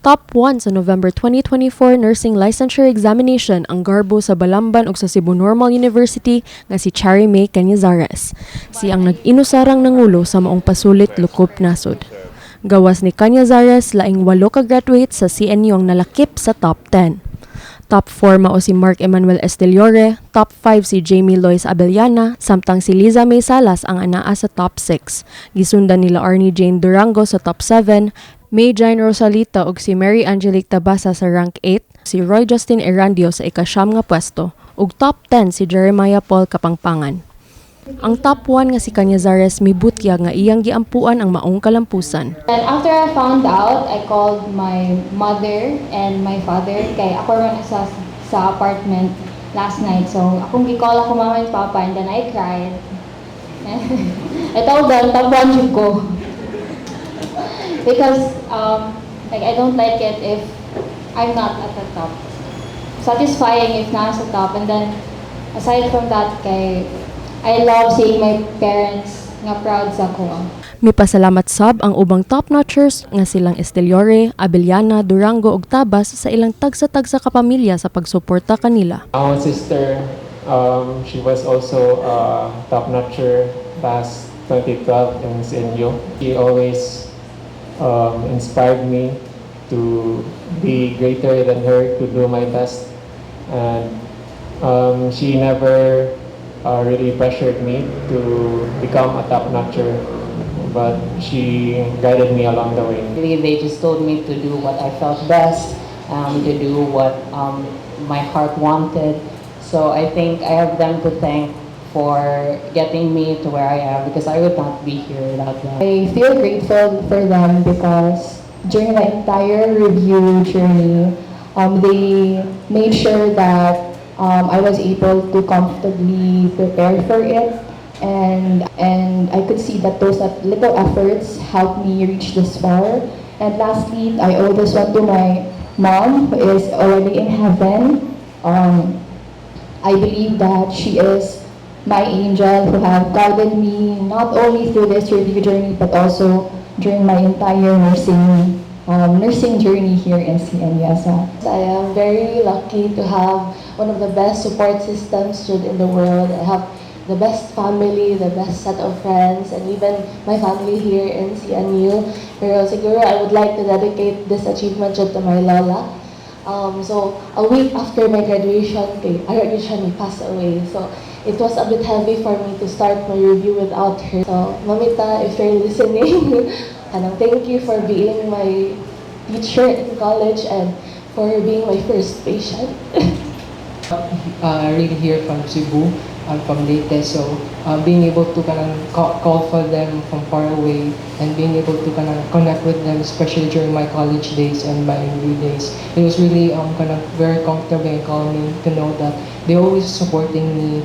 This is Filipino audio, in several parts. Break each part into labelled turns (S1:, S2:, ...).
S1: Top 1 sa November 2024 Nursing Licensure Examination ang garbo sa Balamban ug sa Cebu Normal University nga si Cherry May Cañizares. Siyang nag-inusarang nangulo sa maong pasulit lukop nasod. Gawas ni Cañizares, laing 8 ka graduate sa CNU ang nalakip sa top 10. Top 4 mao si Mark Emmanuel Esteliore, top 5 si Jamie Lois Abellana, samtang si Liza May Salas ang anaa sa top 6. Gisundan nila Arnie Jane Durango sa top 7, May Jane Rosalita ug si Mary Angelique Tabasa sa rank 8, si Roy Justin Erandio sa ika-9 nga pwesto, ug top 10 si Jeremiah Paul Kapangpangan. Ang top 1 nga si Cañizares mibutya nga iyang giampuan ang maong kalampusan.
S2: And after I found out, I called my mother and my father kay ako ron sa apartment last night. So akong gi-call ako mama and papa and then I cried. I told them, top 1 jud ko. Because I don't like it if I'm not at the top. Satisfying if nasa top, and then aside from that, I love seeing my parents nga proud sa ko.
S1: Mipasalamat sab ang ubang top-notchers nga silang Esteliore, Abellana, Durango ug Tabas sa ilang tagsa-tagsa ka pamilya sa pagsuporta kanila.
S3: Our sister, she was also a top-notcher past 2012 in CNU. She always inspired me to be greater than her, to do my best, and she never really pressured me to become a top-notcher, but she guided me along the way.
S4: They just told me to do what I felt best, to do what my heart wanted. So I think I have them to thank for getting me to where I am, because I would not be here without them.
S2: I feel grateful for them because during the entire review journey, they made sure that I was able to comfortably prepare for it, and I could see that those little efforts helped me reach this far. And lastly, I owe this one to my mom, who is already in heaven. I believe that she is my angel who have guided me not only through this review journey but also during my entire nursing journey here in CNUSA.
S5: I am very lucky to have one of the best support systems in the world. I have the best family, the best set of friends, and even my family here in CNU. Pero siguro I would like to dedicate this achievement to my lola. So a week after my graduation, siya passed away. So it was a bit heavy for me to start my review without her. So Mamita, if you're listening, thank you for being my teacher in college and for being my first patient.
S6: Really here from Cebu, from Leyte, so being able to call for them from far away and being able to connect with them, especially during my college days and my review days, it was really very comfortable and calming to know that they're always supporting me,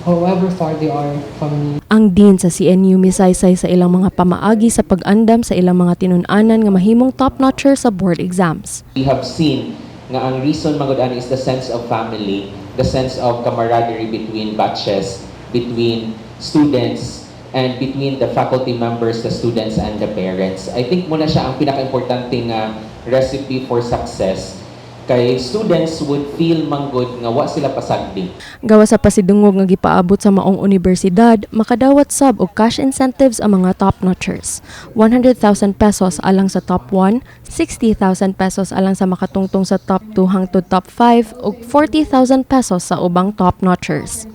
S6: however far they are from me.
S1: Ang dean sa CNU misaysay sa ilang mga pamaagi sa pag-andam sa ilang mga tinun-anan nga mahimong top-notcher sa board exams.
S7: We have seen nga ang reason magud-an is the sense of family, the sense of camaraderie between batches, between students, and between the faculty members, the students, and the parents. I think muna siya ang pinaka-importante nga recipe for success. Kay students would feel manggod nga wa sila pasagdi.
S1: Gawa sa pasidungog nga gipaabot sa maong universidad, makadawat sab og cash incentives ang mga top-notchers. 100,000 pesos alang sa top 1, 60,000 pesos alang sa makatungtong sa top 2 hangtod top 5 ug 40,000 pesos sa ubang top-notchers.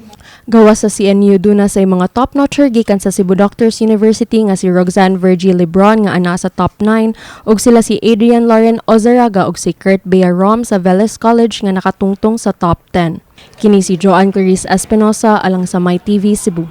S1: Gawa sa CNU duna sa mga top-notcher gikan sa Cebu Doctors University nga si Roxanne Virgil Lebron nga ana sa top 9 ug sila si Adrian Lauren Ozaraga ug si Kurt Bea Rom sa Veles College nga nakatungtong sa top 10. Kini si Joanne Clarice Espinosa alang sa MyTV Cebu.